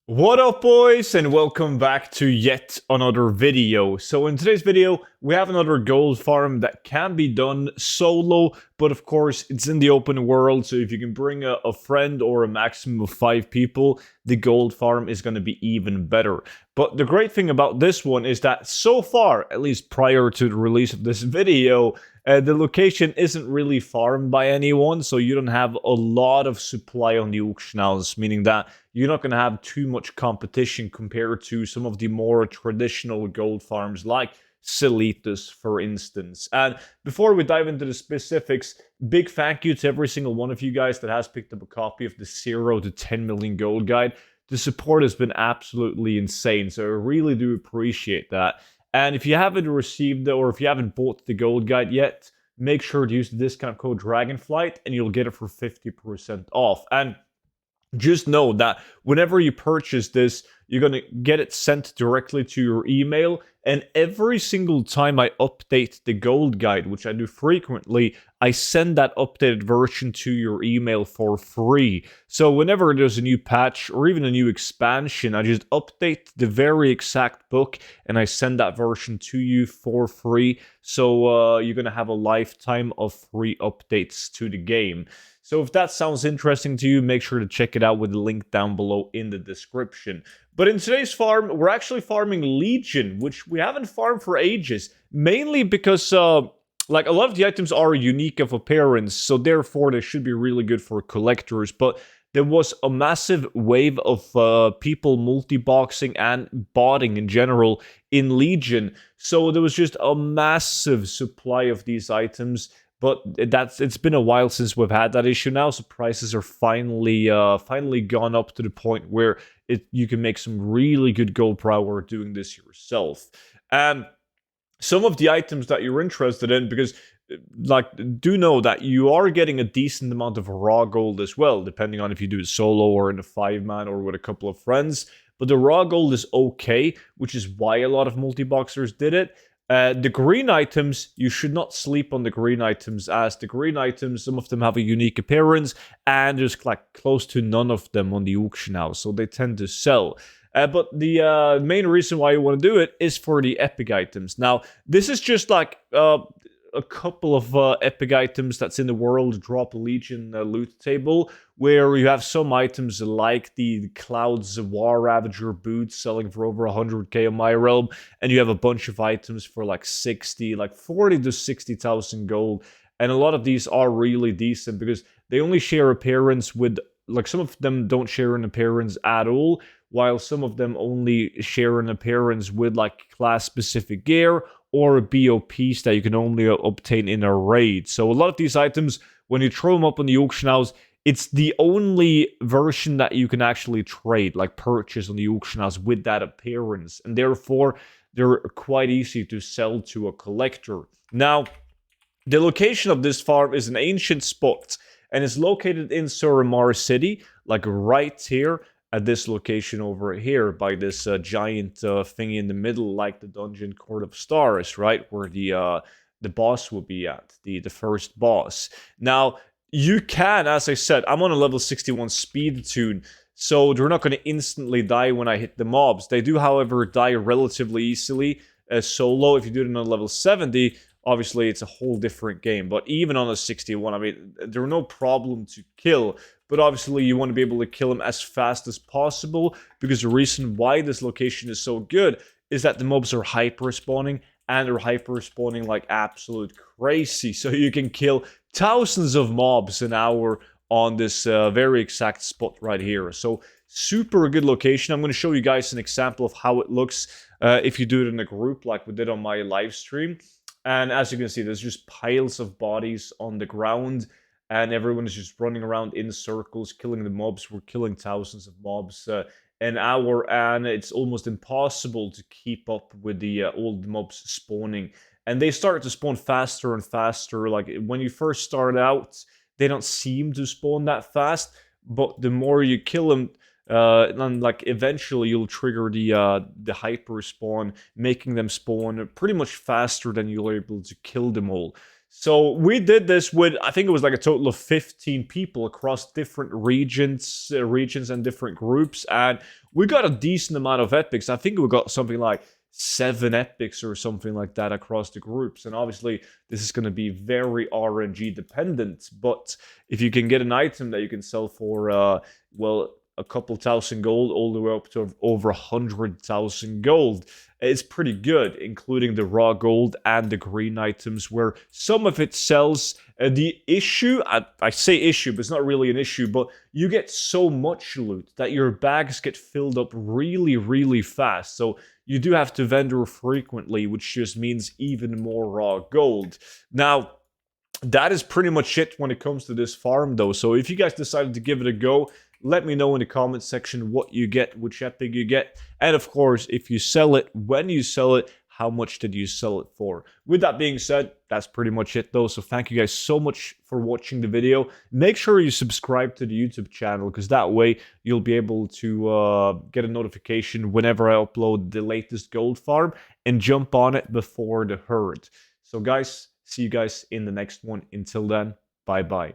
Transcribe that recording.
What up, boys, and welcome back to yet another video. So in today's video, we have another gold farm that can be done solo, but of course it's in the open world, so if you can bring a friend or a maximum of 5 people, the gold farm is going to be even better. But the great thing about this one is that so far, at least prior to the release of this video, the location isn't really farmed by anyone, so you don't have a lot of supply on the auction house, meaning that you're not going to have too much competition compared to some of the more traditional gold farms like Silitus, for instance. And before we dive into the specifics, big thank you to every single one of you guys that has picked up a copy of the 0 to 10 million gold guide. The support has been absolutely insane, so I really do appreciate that. And if you haven't received it or if you haven't bought the gold guide yet, make sure to use the discount code Dragonflight and you'll get it for 50% off. And just know that whenever you purchase this, you're going to get it sent directly to your email. And every single time I update the gold guide, which I do frequently, I send that updated version to your email for free. So whenever there's a new patch or even a new expansion, I just update the very exact book and I send that version to you for free. So you're going to have a lifetime of free updates to the game. So if that sounds interesting to you, make sure to check it out with the link down below in the description. But in today's farm, we're actually farming Legion, which we haven't farmed for ages. Mainly because, like, a lot of the items are unique of appearance, so therefore they should be really good for collectors. But there was a massive wave of people multi-boxing and botting in general in Legion. So there was just a massive supply of these items. But it's been a while since we've had that issue now, so prices are finally gone up to the point where you can make some really good gold per hour doing this yourself. And some of the items that you're interested in, because like, do know that you are getting a decent amount of raw gold as well, depending on if you do it solo or in a 5-man or with a couple of friends. But the raw gold is okay, which is why a lot of multi-boxers did it. The green items, you should not sleep on the green items, as the green items, some of them have a unique appearance, and there's like close to none of them on the auction house, so they tend to sell. But the main reason why you want to do it is for the epic items. Now, this is just like a couple of epic items that's in the World Drop Legion loot table, where you have some items like the Clouds War Ravager boots selling for over 100k on my realm, and you have a bunch of items for like 40 to 60,000 gold, and a lot of these are really decent because they only share appearance with, like, some of them don't share an appearance at all, while some of them only share an appearance with like class-specific gear or BOPs that you can only obtain in a raid. So a lot of these items, when you throw them up on the auction house, it's the only version that you can actually trade, like purchase on the auction house with that appearance. And therefore, they're quite easy to sell to a collector. Now, the location of this farm is an ancient spot, and it's located in Suramar City, like right here at this location over here by this giant thingy in the middle, like the Dungeon Court of Stars, right, where the boss will be at, the first boss. Now, you can, as I said, I'm on a level 61 speed tune, so they're not going to instantly die when I hit the mobs. They do, however, die relatively easily solo. If you do it on a level 70, obviously it's a whole different game. But even on a 61, I mean, they're no problem to kill. But obviously you want to be able to kill them as fast as possible, because the reason why this location is so good is that the mobs are hyper spawning, and they're hyper spawning like absolute crazy. So you can kill thousands of mobs an hour on this very exact spot right here. So super good location. I'm going to show you guys an example of how it looks if you do it in a group like we did on my live stream. And as you can see, there's just piles of bodies on the ground, and everyone is just running around in circles, killing the mobs. We're killing thousands of mobs an hour, and it's almost impossible to keep up with the old mobs spawning. And they start to spawn faster and faster. Like, when you first start out, they don't seem to spawn that fast, but the more you kill them, and like eventually you'll trigger the hyper spawn, making them spawn pretty much faster than you're able to kill them all. So we did this with, I think it was like a total of 15 people across different regions and different groups, and we got a decent amount of epics. I think we got something like 7 epics or something like that across the groups. And obviously, this is going to be very RNG dependent. But if you can get an item that you can sell for, well, a couple thousand gold all the way up to over 100,000 gold, it's pretty good, including the raw gold and the green items, where some of it sells. The issue, I say issue, but it's not really an issue, but you get so much loot that your bags get filled up really, really fast. So you do have to vendor frequently, which just means even more raw gold. Now, that is pretty much it when it comes to this farm, though. So if you guys decided to give it a go, let me know in the comment section what you get, which epic you get, and of course, if you sell it, when you sell it, how much did you sell it for? With that being said, that's pretty much it though, so thank you guys so much for watching the video. Make sure you subscribe to the YouTube channel, because that way you'll be able to get a notification whenever I upload the latest gold farm and jump on it before the herd. So guys, see you guys in the next one. Until then, bye bye.